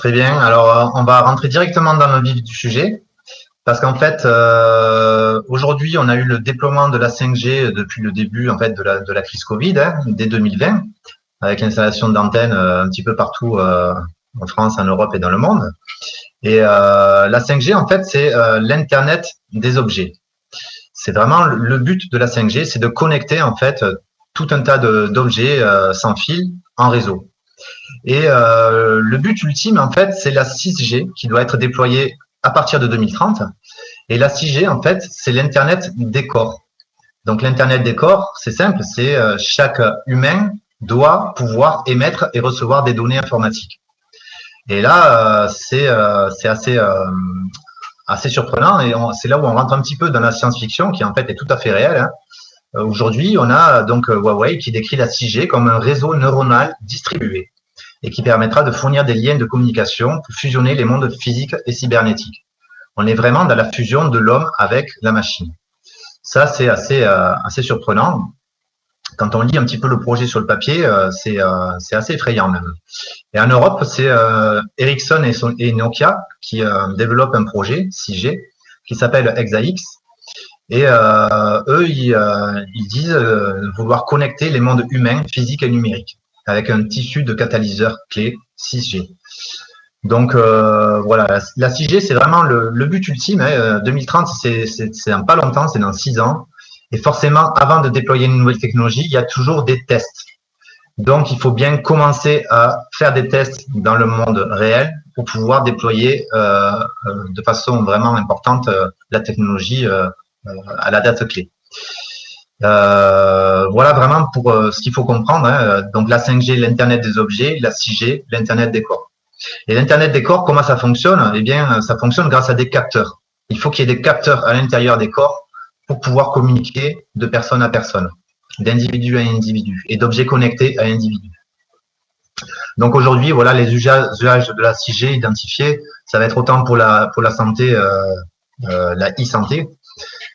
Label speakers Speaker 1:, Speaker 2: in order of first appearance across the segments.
Speaker 1: Très bien. Alors, on va rentrer directement dans le vif du sujet. Parce qu'en fait, aujourd'hui, on a eu le déploiement de la 5G depuis le début en fait de la crise Covid, dès 2020, avec l'installation d'antennes un petit peu partout en France, en Europe et dans le monde. Et la 5G, en fait, c'est l'Internet des objets. C'est vraiment le but de la 5G, c'est de connecter en fait tout un tas d'objets sans fil en réseau. Et le but ultime, en fait, c'est la 6G qui doit être déployée à partir de 2030. Et la 6G, en fait, c'est l'Internet des corps. Donc, l'Internet des corps, c'est simple, c'est chaque humain doit pouvoir émettre et recevoir des données informatiques. Et là, c'est assez surprenant et c'est là où on rentre un petit peu dans la science-fiction qui, en fait, est tout à fait réelle. Aujourd'hui, on a donc Huawei qui décrit la 6G comme un réseau neuronal distribué et qui permettra de fournir des liens de communication pour fusionner les mondes physiques et cybernétiques. On est vraiment dans la fusion de l'homme avec la machine. Ça, c'est assez surprenant. Quand on lit un petit peu le projet sur le papier, c'est assez effrayant même. Et en Europe, c'est Ericsson et Nokia qui développent un projet 6G qui s'appelle HexaX. Et eux, ils disent vouloir connecter les mondes humains, physiques et numériques avec un tissu de catalyseurs clés 6G. Donc voilà, la 6G, c'est vraiment le but ultime. 2030, c'est dans pas longtemps, c'est dans 6 ans. Et forcément, avant de déployer une nouvelle technologie, il y a toujours des tests. Donc, il faut bien commencer à faire des tests dans le monde réel pour pouvoir déployer de façon vraiment importante la technologie à la date clé. Voilà vraiment pour ce qu'il faut comprendre. Donc, la 5G, l'Internet des objets, la 6G, l'Internet des corps. Et l'Internet des corps, comment ça fonctionne? Eh bien, ça fonctionne grâce à des capteurs. Il faut qu'il y ait des capteurs à l'intérieur des corps pour pouvoir communiquer de personne à personne, d'individu à individu et d'objets connectés à individu. Donc aujourd'hui, voilà les usages de la 6G identifiés. Ça va être autant pour la santé, la e-santé,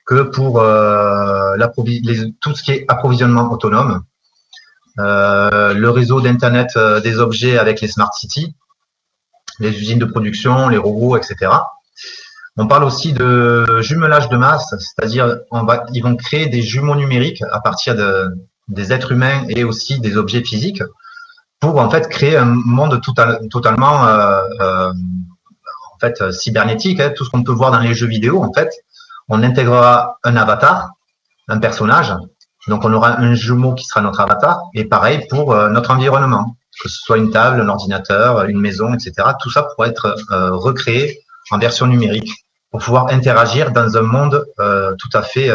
Speaker 1: que pour tout ce qui est approvisionnement autonome, le réseau d'Internet des objets avec les smart cities, les usines de production, les robots, etc. On parle aussi de jumelage de masse, c'est-à-dire ils vont créer des jumeaux numériques à partir des êtres humains et aussi des objets physiques pour en fait créer un monde totalement en fait cybernétique, tout ce qu'on peut voir dans les jeux vidéo. En fait, on intégrera un avatar, un personnage, donc on aura un jumeau qui sera notre avatar, et pareil pour notre environnement, que ce soit une table, un ordinateur, une maison, etc. Tout ça pourra être recréé en version numérique pour pouvoir interagir dans un monde tout à fait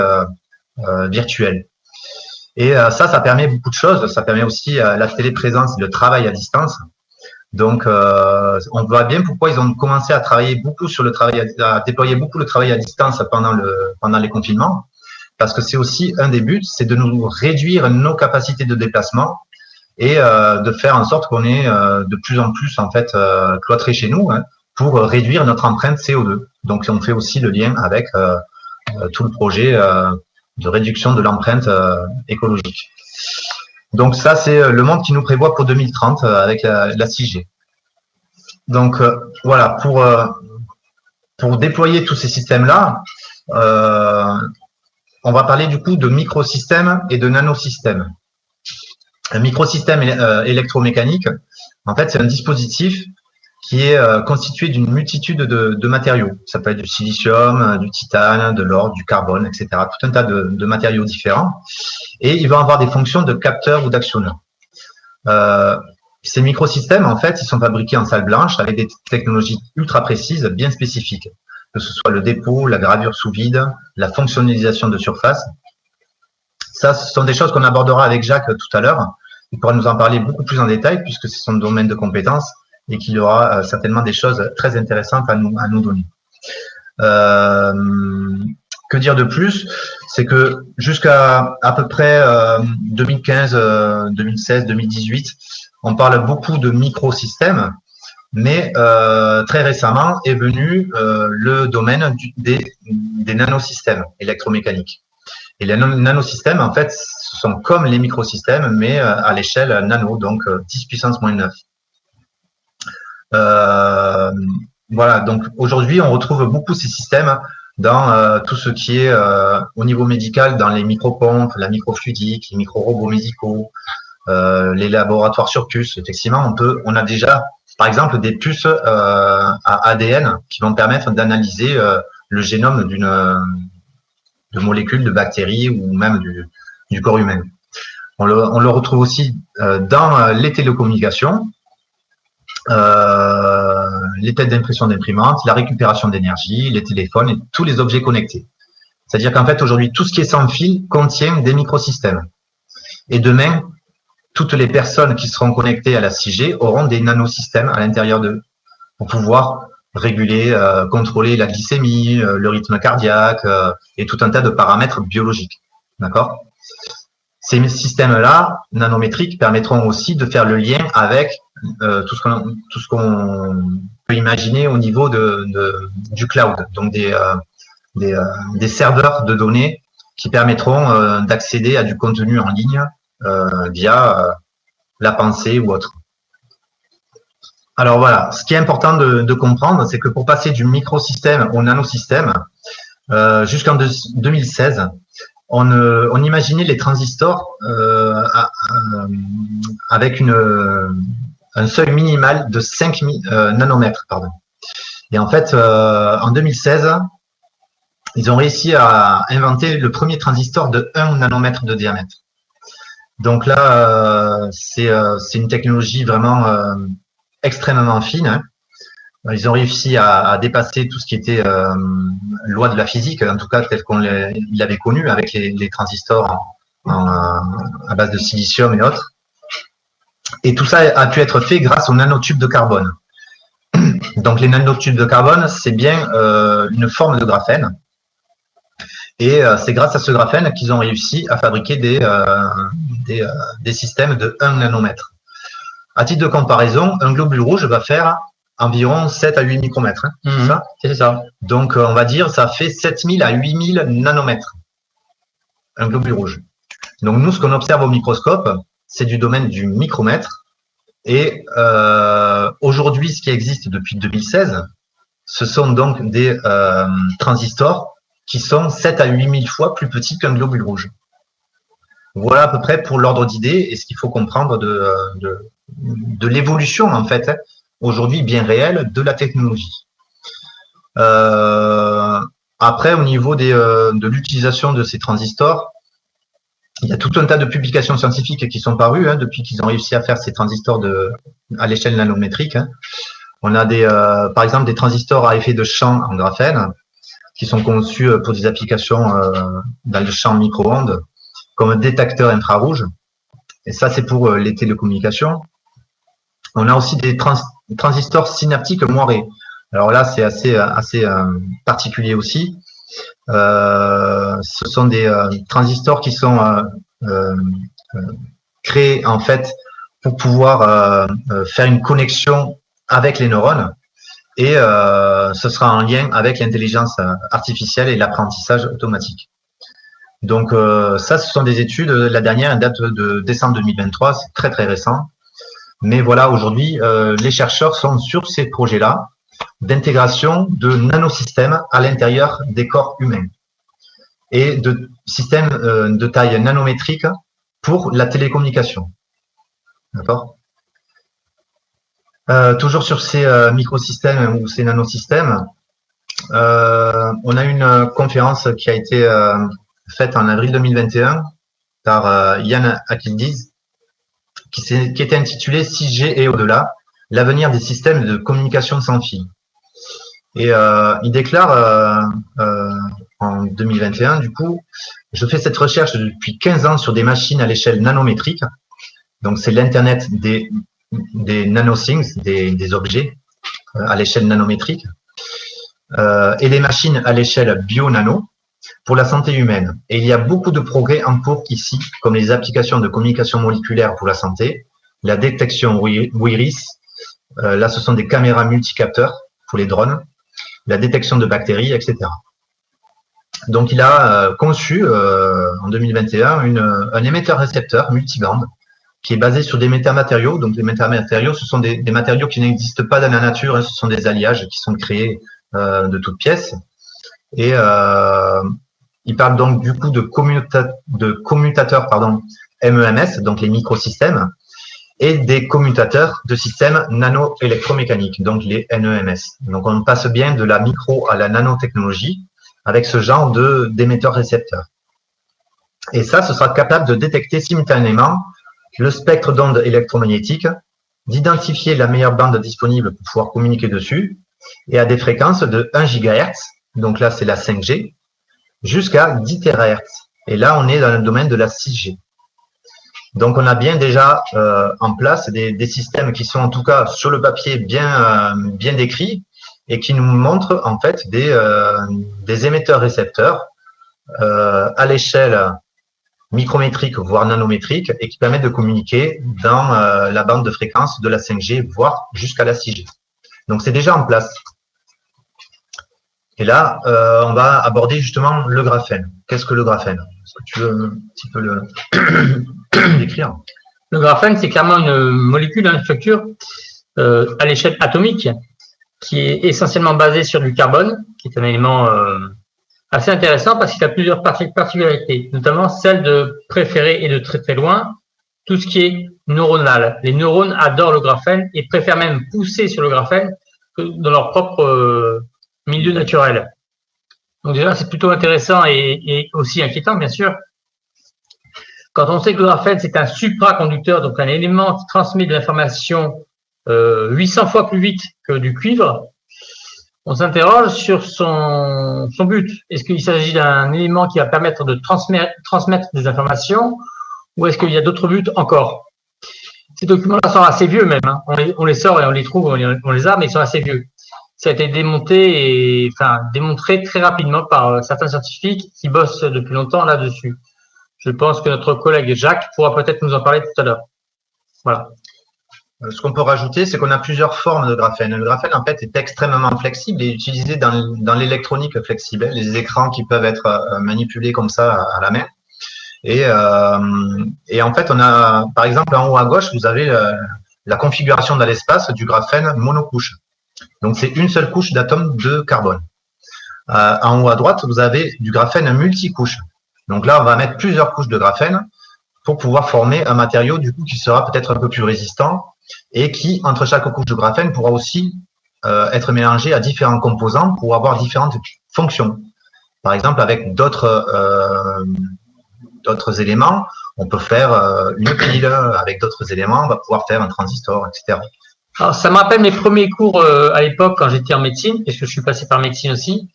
Speaker 1: virtuel. Et ça permet beaucoup de choses. Ça permet aussi la téléprésence et le travail à distance. Donc, on voit bien pourquoi ils ont commencé à travailler beaucoup sur le travail, à déployer beaucoup le travail à distance pendant les confinements, parce que c'est aussi un des buts, c'est de nous réduire nos capacités de déplacement et de faire en sorte qu'on est de plus en plus en fait cloîtrés chez nous pour réduire notre empreinte CO2. Donc, on fait aussi le lien avec tout le projet de réduction de l'empreinte écologique. Donc ça, c'est le monde qui nous prévoit pour 2030 avec la 6G. Donc voilà, pour déployer tous ces systèmes-là, on va parler du coup de microsystèmes et de nanosystèmes. Un microsystème électromécanique, en fait, c'est un dispositif qui est constitué d'une multitude de matériaux. Ça peut être du silicium, du titane, de l'or, du carbone, etc. Tout un tas de matériaux différents. Et ils vont avoir des fonctions de capteur ou d'actionneur. Ces microsystèmes, en fait, ils sont fabriqués en salle blanche avec des technologies ultra précises, bien spécifiques, que ce soit le dépôt, la gravure sous vide, la fonctionnalisation de surface. Ça, ce sont des choses qu'on abordera avec Jacques tout à l'heure. Il pourra nous en parler beaucoup plus en détail puisque c'est son domaine de compétences et qu'il aura certainement des choses très intéressantes à nous donner. Que dire de plus? C'est que jusqu'à à peu près 2015, 2016, 2018, on parle beaucoup de microsystèmes, mais très récemment est venu le domaine des nanosystèmes électromécaniques. Et les nanosystèmes, en fait, sont comme les microsystèmes, mais à l'échelle nano, donc 10 puissance moins 9. voilà, donc aujourd'hui, on retrouve beaucoup ces systèmes dans tout ce qui est au niveau médical, dans les micropompes, la microfluidique, les micro-robots médicaux, les laboratoires sur puces. Effectivement, on a déjà, par exemple, des puces à ADN qui vont permettre d'analyser le génome de molécules, de bactéries ou même du corps humain. On le retrouve aussi dans les télécommunications, les têtes d'impression d'imprimantes, la récupération d'énergie, les téléphones et tous les objets connectés. C'est-à-dire qu'en fait, aujourd'hui, tout ce qui est sans fil contient des microsystèmes. Et demain, toutes les personnes qui seront connectées à la 6G auront des nanosystèmes à l'intérieur d'eux pour pouvoir réguler, contrôler la glycémie, le rythme cardiaque et tout un tas de paramètres biologiques. D'accord ? Ces systèmes-là, nanométriques, permettront aussi de faire le lien avec tout ce qu'on peut imaginer au niveau du cloud, donc des serveurs de données qui permettront d'accéder à du contenu en ligne via la pensée ou autre. Alors voilà, ce qui est important de comprendre, c'est que pour passer du microsystème au nanosystème, jusqu'en 2016, on imaginait les transistors avec un seuil minimal de 5 nanomètres. Pardon. Et en fait, en 2016, ils ont réussi à inventer le premier transistor de 1 nanomètre de diamètre. Donc là, c'est une technologie vraiment extrêmement fine. Hein. Ils ont réussi à dépasser tout ce qui était loi de la physique, en tout cas tel qu'on l'avait connu avec les transistors à base de silicium et autres. Et tout ça a pu être fait grâce aux nanotubes de carbone. Donc les nanotubes de carbone, c'est bien une forme de graphène. Et c'est grâce à ce graphène qu'ils ont réussi à fabriquer des systèmes de 1 nanomètre. À titre de comparaison, un globule rouge va faire environ 7 à 8 micromètres. Hein,
Speaker 2: c'est ça ? C'est ça.
Speaker 1: Donc, on va dire ça fait 7000 à 8000 nanomètres, un globule rouge. Donc, nous, ce qu'on observe au microscope, c'est du domaine du micromètre. Et aujourd'hui, ce qui existe depuis 2016, ce sont donc des transistors qui sont 7 à 8000 fois plus petits qu'un globule rouge. Voilà à peu près pour l'ordre d'idée et ce qu'il faut comprendre de l'évolution, en fait, hein, aujourd'hui bien réelle, de la technologie. Après, au niveau de l'utilisation de ces transistors, il y a tout un tas de publications scientifiques qui sont parues hein, depuis qu'ils ont réussi à faire ces transistors à l'échelle nanométrique. Hein. On a par exemple des transistors à effet de champ en graphène qui sont conçus pour des applications dans le champ micro-ondes comme un détecteur infrarouge. Et ça, c'est pour les télécommunications. On a aussi des transistors synaptiques moirés. Alors là, c'est assez particulier aussi. Ce sont des transistors qui sont créés en fait pour pouvoir faire une connexion avec les neurones et ce sera en lien avec l'intelligence artificielle et l'apprentissage automatique. Donc ça, ce sont des études. La dernière, elle date de décembre 2023, c'est très très récent. Mais voilà, aujourd'hui, les chercheurs sont sur ces projets-là d'intégration de nanosystèmes à l'intérieur des corps humains et de systèmes de taille nanométrique pour la télécommunication. D'accord ? Toujours sur ces microsystèmes ou ces nanosystèmes, on a une conférence qui a été faite en avril 2021 par Yann Akyildiz qui était intitulée 6G et au-delà, l'avenir des systèmes de communication sans fil. Et il déclare en 2021, du coup, je fais cette recherche depuis 15 ans sur des machines à l'échelle nanométrique. Donc, c'est l'Internet des nanothings, des objets à l'échelle nanométrique, et des machines à l'échelle bio-nano pour la santé humaine. Et il y a beaucoup de progrès en cours ici, comme les applications de communication moléculaire pour la santé, la détection WIRIS, là ce sont des caméras multicapteurs pour les drones, la détection de bactéries, etc. Donc il a conçu en 2021 un émetteur-récepteur multibande qui est basé sur des métamatériaux. Donc, les métamatériaux, ce sont des matériaux qui n'existent pas dans la nature, hein, ce sont des alliages qui sont créés de toutes pièces. Et il parle donc du coup de commutateurs MEMS, donc les microsystèmes, et des commutateurs de systèmes nano-électromécaniques, donc les NEMS. Donc, on passe bien de la micro à la nanotechnologie avec ce genre d'émetteurs-récepteurs. Et ça, ce sera capable de détecter simultanément le spectre d'ondes électromagnétiques, d'identifier la meilleure bande disponible pour pouvoir communiquer dessus, et à des fréquences de 1 GHz, donc là, c'est la 5G, jusqu'à 10 THz. Et là, on est dans le domaine de la 6G. Donc, on a bien déjà en place des systèmes qui sont en tout cas sur le papier bien décrits et qui nous montrent en fait des émetteurs-récepteurs à l'échelle micrométrique, voire nanométrique, et qui permettent de communiquer dans la bande de fréquence de la 5G, voire jusqu'à la 6G. Donc, c'est déjà en place. Et là, on va aborder justement le graphène. Qu'est-ce que le graphène? Est-ce que tu veux un petit peu le décrire?
Speaker 2: Le graphène, c'est clairement une molécule, une structure à l'échelle atomique qui est essentiellement basée sur du carbone, qui est un élément assez intéressant parce qu'il a plusieurs particularités, notamment celle de préférer et de très très loin tout ce qui est neuronal. Les neurones adorent le graphène et préfèrent même pousser sur le graphène que dans leur propre milieu naturel. Donc déjà, c'est plutôt intéressant et aussi inquiétant, bien sûr. Quand on sait que le graphène, c'est un supraconducteur, donc un élément qui transmet de l'information 800 fois plus vite que du cuivre, on s'interroge sur son but. Est-ce qu'il s'agit d'un élément qui va permettre de transmettre des informations ou est-ce qu'il y a d'autres buts encore? Ces documents-là sont assez vieux même. Hein. On les sort et on les trouve, on les a, mais ils sont assez vieux. Ça a été démonté démontré très rapidement par certains scientifiques qui bossent depuis longtemps là-dessus. Je pense que notre collègue Jacques pourra peut-être nous en parler tout à l'heure. Voilà.
Speaker 1: Ce qu'on peut rajouter, c'est qu'on a plusieurs formes de graphène. Le graphène, en fait, est extrêmement flexible et utilisé dans l'électronique flexible, les écrans qui peuvent être manipulés comme ça à la main. Et en fait, on a, par exemple, en haut à gauche, vous avez la configuration dans l'espace du graphène monocouche. Donc, c'est une seule couche d'atomes de carbone. En haut à droite, vous avez du graphène multicouche. Donc là, on va mettre plusieurs couches de graphène pour pouvoir former un matériau du coup qui sera peut-être un peu plus résistant et qui, entre chaque couche de graphène, pourra aussi être mélangé à différents composants pour avoir différentes fonctions. Par exemple, avec d'autres éléments, on peut faire une pile. Avec d'autres éléments, on va pouvoir faire un transistor, etc.
Speaker 2: Alors, ça me rappelle mes premiers cours à l'époque quand j'étais en médecine, parce que je suis passé par médecine aussi.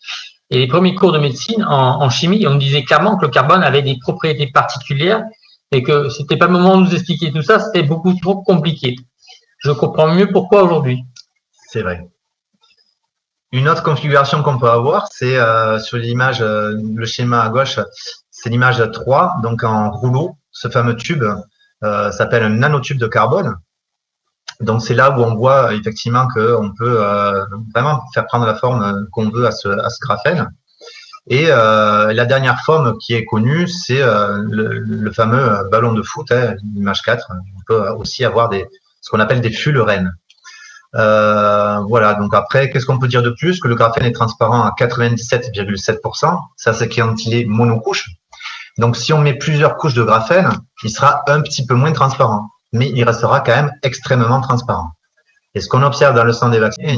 Speaker 2: Et les premiers cours de médecine en chimie, on me disait clairement que le carbone avait des propriétés particulières et que c'était pas le moment de nous expliquer tout ça, c'était beaucoup trop compliqué. Je comprends mieux pourquoi aujourd'hui.
Speaker 1: C'est vrai. Une autre configuration qu'on peut avoir, c'est sur l'image, le schéma à gauche, c'est l'image 3, donc en rouleau. Ce fameux tube s'appelle un nanotube de carbone. Donc, c'est là où on voit effectivement qu'on peut vraiment faire prendre la forme qu'on veut à ce graphène. Et la dernière forme qui est connue, c'est le fameux ballon de foot, hein, l'image 4. On peut aussi avoir ce qu'on appelle des fullerenes. Voilà, donc après, qu'est-ce qu'on peut dire de plus? Que le graphène est transparent à 97,7%. Ça, c'est quand il est monocouche. Donc, si on met plusieurs couches de graphène, il sera un petit peu moins transparent, mais il restera quand même extrêmement transparent. Et ce qu'on observe dans le sang des vaccins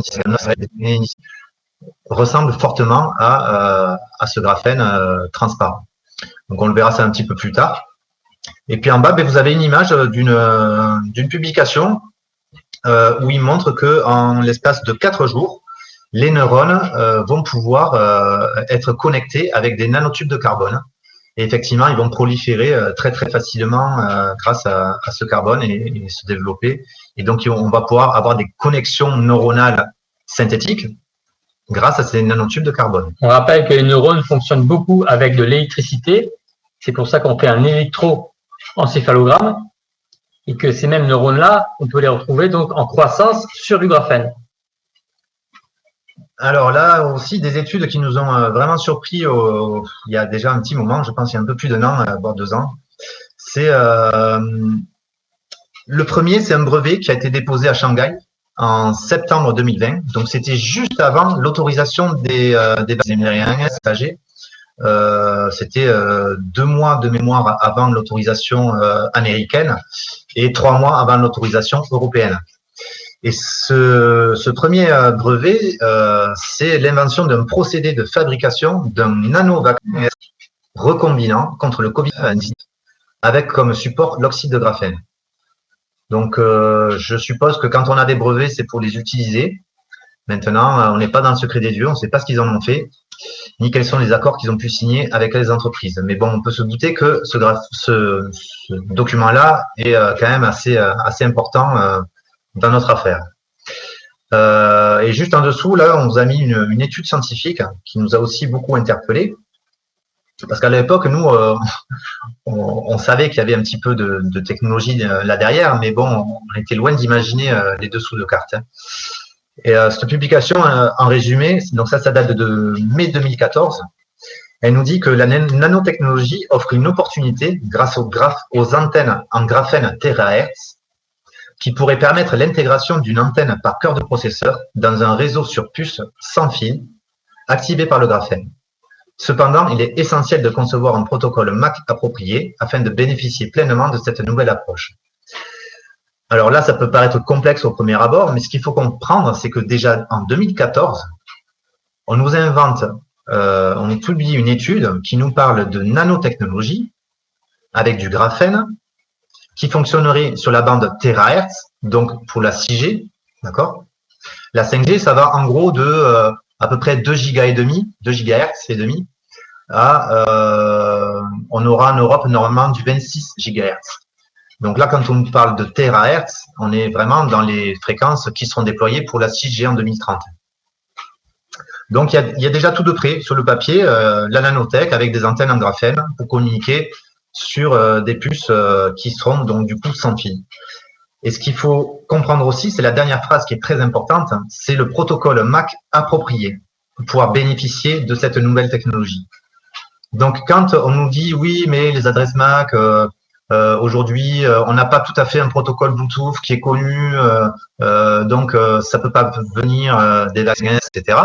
Speaker 1: ressemble fortement à ce graphène transparent. Donc, on le verra ça un petit peu plus tard. Et puis en bas, vous avez une image d'une publication où il montre qu'en l'espace de 4 jours, les neurones vont pouvoir être connectés avec des nanotubes de carbone. Et effectivement, ils vont proliférer très très facilement grâce à ce carbone et se développer. Et donc, on va pouvoir avoir des connexions neuronales synthétiques grâce à ces nanotubes de carbone.
Speaker 2: On rappelle que les neurones fonctionnent beaucoup avec de l'électricité. C'est pour ça qu'on fait un électroencéphalogramme et que ces mêmes neurones-là, on peut les retrouver donc en croissance sur du graphène.
Speaker 1: Alors là aussi, des études qui nous ont vraiment surpris il y a déjà un petit moment, je pense il y a un peu plus d'1 an, voire 2 ans. C'est Le premier, c'est un brevet qui a été déposé à Shanghai en septembre 2020. Donc, c'était juste avant l'autorisation des vaccins aériens passagers. C'était 2 mois de mémoire avant l'autorisation américaine et 3 mois avant l'autorisation européenne. Et ce premier brevet, c'est l'invention d'un procédé de fabrication d'un nanovaccin recombinant contre le Covid-19 avec comme support l'oxyde de graphène. Donc, je suppose que quand on a des brevets, c'est pour les utiliser. Maintenant, on n'est pas dans le secret des dieux, on ne sait pas ce qu'ils en ont fait, ni quels sont les accords qu'ils ont pu signer avec les entreprises. Mais bon, on peut se douter que ce document-là est quand même assez important dans notre affaire. Et juste en dessous, là, on vous a mis une étude scientifique qui nous a aussi beaucoup interpellés. Parce qu'à l'époque, nous, on savait qu'il y avait un petit peu de technologie là derrière, mais bon, on était loin d'imaginer les dessous de cartes. Et cette publication, en résumé, donc ça date de mai 2014, elle nous dit que la nanotechnologie offre une opportunité grâce aux antennes en graphène terahertz qui pourrait permettre l'intégration d'une antenne par cœur de processeur dans un réseau sur puce sans fil activé par le graphène. Cependant, il est essentiel de concevoir un protocole MAC approprié afin de bénéficier pleinement de cette nouvelle approche. Alors là, ça peut paraître complexe au premier abord, mais ce qu'il faut comprendre, c'est que déjà en 2014, on nous publie une étude qui nous parle de nanotechnologie avec du graphène qui fonctionnerait sur la bande terahertz, donc pour la 6G, d'accord? La 5G, ça va en gros de à peu près 2 gigas et demi, 2 gigahertz et demi, on aura en Europe normalement du 26 gigahertz. Donc là, quand on parle de terahertz, on est vraiment dans les fréquences qui seront déployées pour la 6G en 2030. Donc, il y a déjà tout de près sur le papier, la nanotech avec des antennes en graphène pour communiquer sur des puces qui seront donc du coup sans fil. Et ce qu'il faut comprendre aussi, c'est la dernière phrase qui est très importante, c'est le protocole MAC approprié pour pouvoir bénéficier de cette nouvelle technologie. Donc, quand on nous dit oui, mais les adresses MAC, aujourd'hui, on n'a pas tout à fait un protocole Bluetooth qui est connu, donc ça peut pas venir des vaccins, etc.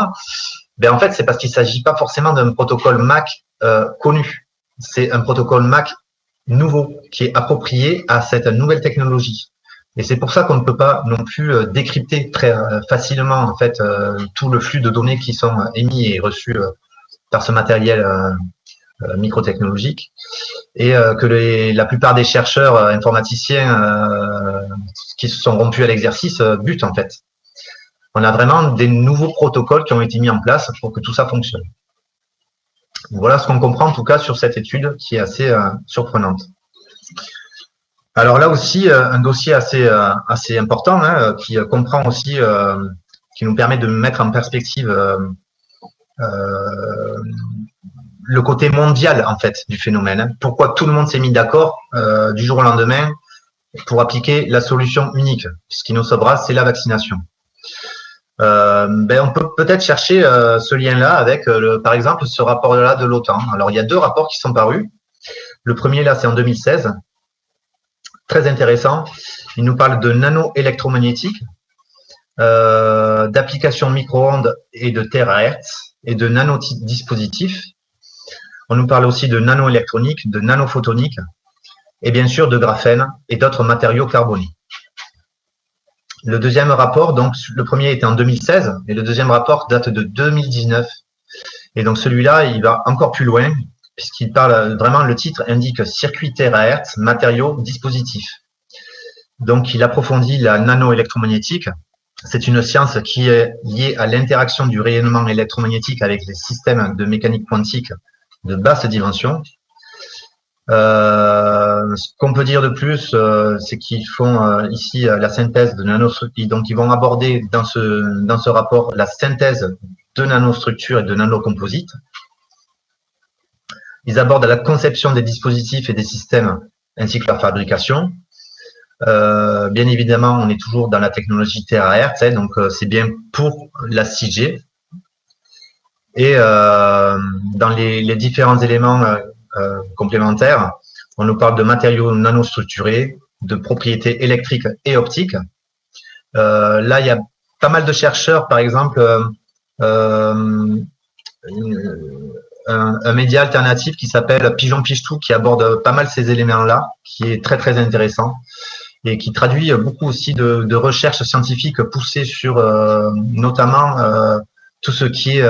Speaker 1: Ben en fait, c'est parce qu'il s'agit pas forcément d'un protocole MAC connu. C'est un protocole MAC nouveau qui est approprié à cette nouvelle technologie. Et c'est pour ça qu'on ne peut pas non plus décrypter très facilement en fait tout le flux de données qui sont émis et reçus par ce matériel microtechnologique, et que la plupart des chercheurs informaticiens qui se sont rompus à l'exercice butent en fait. On a vraiment des nouveaux protocoles qui ont été mis en place pour que tout ça fonctionne. Voilà ce qu'on comprend en tout cas sur cette étude qui est assez surprenante. Alors là aussi, un dossier assez important qui comprend aussi, qui nous permet de mettre en perspective le côté mondial en fait du phénomène. Pourquoi tout le monde s'est mis d'accord du jour au lendemain pour appliquer la solution unique. Ce qui nous sauvera, c'est la vaccination. On peut peut-être chercher ce lien-là avec, par exemple, ce rapport-là de l'OTAN. Alors, il y a 2 rapports qui sont parus. Le premier, là, c'est en 2016. Très intéressant. Il nous parle de nano-électromagnétique, d'applications micro-ondes et de terahertz et de nanodispositifs. On nous parle aussi de nanoélectronique, de nanophotonique et bien sûr de graphène et d'autres matériaux carbonés. Le deuxième rapport, donc le premier était en 2016 et le deuxième rapport date de 2019. Et donc celui-là, il va encore plus loin puisqu'il parle vraiment, le titre indique circuit terahertz, matériaux, dispositifs. Donc il approfondit la nanoélectromagnétique. C'est une science qui est liée à l'interaction du rayonnement électromagnétique avec les systèmes de mécanique quantique de basse dimension. Ce qu'on peut dire de plus, c'est qu'ils font ici la synthèse de nanostructures. Donc, ils vont aborder dans ce rapport la synthèse de nanostructures et de nanocomposites. Ils abordent la conception des dispositifs et des systèmes ainsi que leur fabrication. Bien évidemment, on est toujours dans la technologie terahertz, donc c'est bien pour la 6G. Et dans les différents éléments complémentaires, on nous parle de matériaux nanostructurés, de propriétés électriques et optiques. Là, il y a pas mal de chercheurs, par exemple, un média alternatif qui s'appelle Pigeon Pichetou, qui aborde pas mal ces éléments-là, qui est très très intéressant et qui traduit beaucoup aussi de recherches scientifiques poussées sur notamment tout ce qui est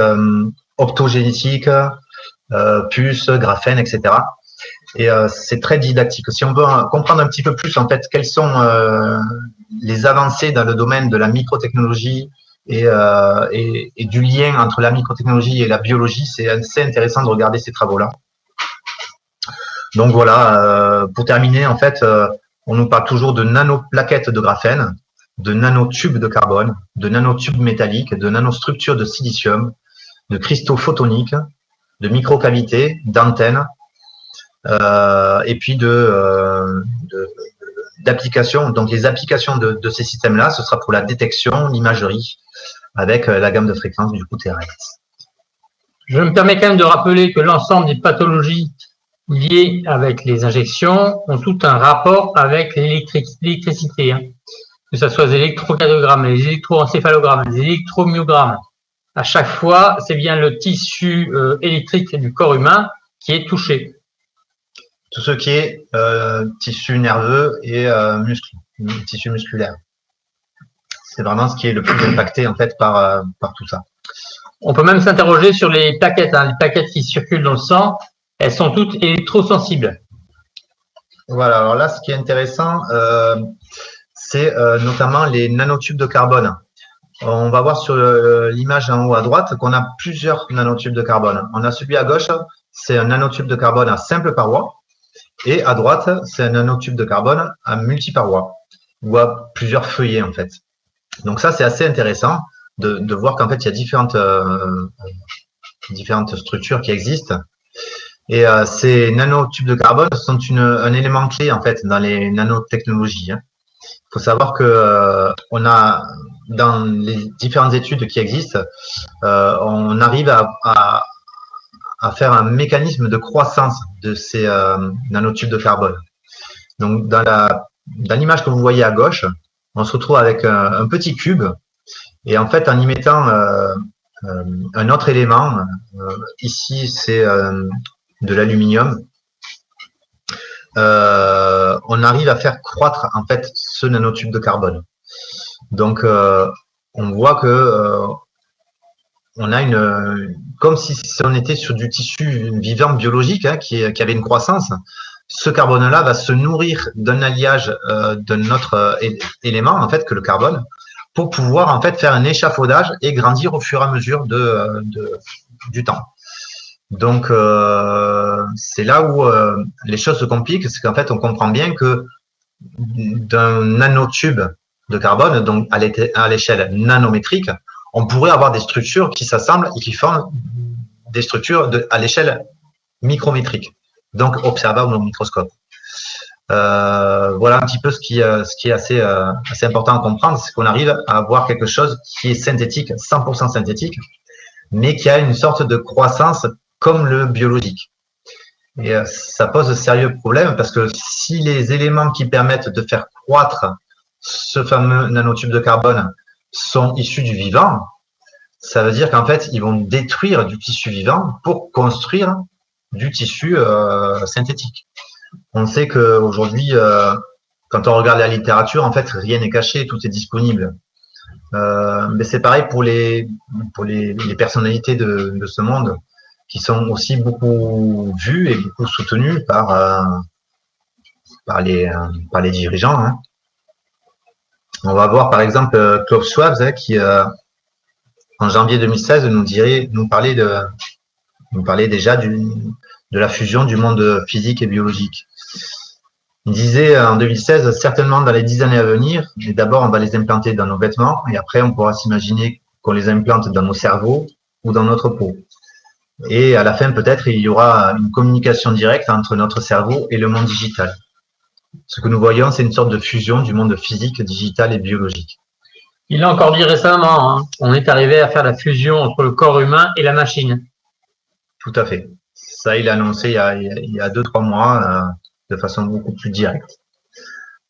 Speaker 1: optogénétique, puces, graphène, etc. Et c'est très didactique. Si on veut comprendre un petit peu plus en fait quelles sont les avancées dans le domaine de la microtechnologie et du lien entre la microtechnologie et la biologie, c'est assez intéressant de regarder ces travaux-là. Donc voilà, pour terminer, en fait, on nous parle toujours de nanoplaquettes de graphène, de nanotubes de carbone, de nanotubes métalliques, de nanostructures de silicium, de cristaux photoniques, de microcavités, d'antennes, et puis d'applications. Donc les applications de ces systèmes-là, ce sera pour la détection, l'imagerie, avec la gamme de fréquences du coup terrestre.
Speaker 2: Je me permets quand même de rappeler que l'ensemble des pathologies liées avec les injections ont tout un rapport avec l'électricité, hein. Que ce soit les électrocardiogrammes, les électroencéphalogrammes, les électromyogrammes. À chaque fois, c'est bien le tissu électrique du corps humain qui est touché.
Speaker 1: Tout ce qui est tissu nerveux et tissu musculaire. C'est vraiment ce qui est le plus impacté en fait par tout ça.
Speaker 2: On peut même s'interroger sur les plaquettes, hein. Les plaquettes qui circulent dans le sang, elles sont toutes électrosensibles.
Speaker 1: Voilà, alors là, ce qui est intéressant, c'est notamment les nanotubes de carbone. On va voir sur l'image en haut à droite qu'on a plusieurs nanotubes de carbone. On a celui à gauche, c'est un nanotube de carbone à simple paroi. Et à droite, c'est un nanotube de carbone à multiparoi, ou à plusieurs feuillets en fait. Donc ça, c'est assez intéressant de voir qu'en fait, il y a différentes structures qui existent. Et ces nanotubes de carbone sont un élément clé en fait dans les nanotechnologies. Il faut savoir que on a dans les différentes études qui existent, on arrive à faire un mécanisme de croissance de ces nanotubes de carbone. Donc dans l'image que vous voyez à gauche, on se retrouve avec un petit cube et en fait en y mettant un autre élément, ici c'est de l'aluminium, on arrive à faire croître en fait ce nanotube de carbone. Donc on voit que on a comme si on était sur du tissu vivant biologique hein, qui avait une croissance. Ce carbone-là va se nourrir d'un alliage d'un autre élément en fait que le carbone pour pouvoir en fait faire un échafaudage et grandir au fur et à mesure du temps. Donc c'est là où les choses se compliquent, c'est qu'en fait on comprend bien que d'un nanotube de carbone, donc à l'échelle nanométrique, on pourrait avoir des structures qui s'assemblent et qui forment des structures à l'échelle micrométrique, donc observable au microscope. Voilà un petit peu ce qui est assez important à comprendre, c'est qu'on arrive à avoir quelque chose qui est synthétique, 100% synthétique, mais qui a une sorte de croissance comme le biologique. Et ça pose de sérieux problèmes parce que si les éléments qui permettent de faire croître ce fameux nanotube de carbone sont issus du vivant, ça veut dire qu'en fait, ils vont détruire du tissu vivant pour construire du tissu synthétique. On sait qu'aujourd'hui, quand on regarde la littérature, en fait, rien n'est caché, tout est disponible. Mais c'est pareil pour les personnalités de ce monde qui sont aussi beaucoup vues et beaucoup soutenues par les dirigeants. Hein. On va voir par exemple Klaus Schwab hein, qui en janvier 2016 nous parlait déjà de la fusion du monde physique et biologique. Il disait en 2016, certainement dans les 10 années à venir, mais d'abord on va les implanter dans nos vêtements et après on pourra s'imaginer qu'on les implante dans nos cerveaux ou dans notre peau. Et à la fin peut-être il y aura une communication directe entre notre cerveau et le monde digital. Ce que nous voyons, c'est une sorte de fusion du monde physique, digital et biologique.
Speaker 2: Il l'a encore dit récemment, hein, on est arrivé à faire la fusion entre le corps humain et la machine.
Speaker 1: Tout à fait. Ça, il l'a annoncé il y a 2-3 mois de façon beaucoup plus directe.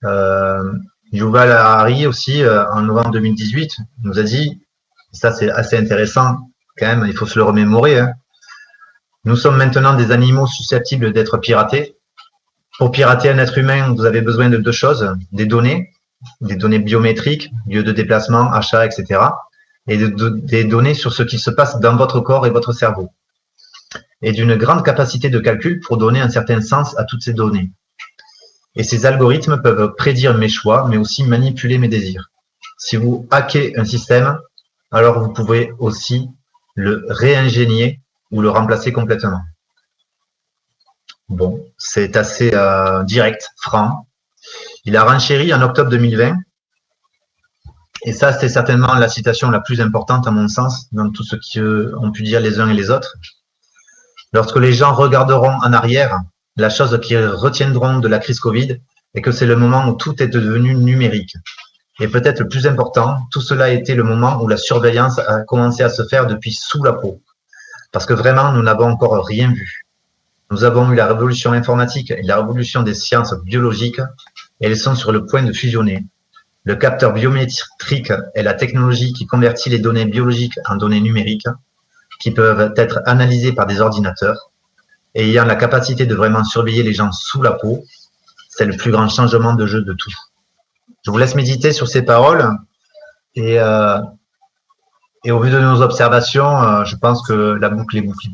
Speaker 1: Yuval Harari aussi, en novembre 2018, nous a dit, ça c'est assez intéressant quand même, il faut se le remémorer, hein. Nous sommes maintenant des animaux susceptibles d'être piratés. Pour pirater un être humain, vous avez besoin de deux choses, des données biométriques, lieu de déplacement, achat, etc. Et des données sur ce qui se passe dans votre corps et votre cerveau. Et d'une grande capacité de calcul pour donner un certain sens à toutes ces données. Et ces algorithmes peuvent prédire mes choix, mais aussi manipuler mes désirs. Si vous hackez un système, alors vous pouvez aussi le réingénier ou le remplacer complètement. Bon, c'est assez direct, franc. Il a renchéri en octobre 2020, et ça, c'est certainement la citation la plus importante à mon sens dans tout ce qu'ont pu dire les uns et les autres. Lorsque les gens regarderont en arrière, la chose qu'ils retiendront de la crise Covid est que c'est le moment où tout est devenu numérique. Et peut-être le plus important, tout cela a été le moment où la surveillance a commencé à se faire depuis sous la peau. Parce que vraiment, nous n'avons encore rien vu. Nous avons eu la révolution informatique et la révolution des sciences biologiques, et elles sont sur le point de fusionner. Le capteur biométrique est la technologie qui convertit les données biologiques en données numériques, qui peuvent être analysées par des ordinateurs, et ayant la capacité de vraiment surveiller les gens sous la peau. C'est le plus grand changement de jeu de tout. Je vous laisse méditer sur ces paroles, et au vu de nos observations, je pense que la boucle est bouclée.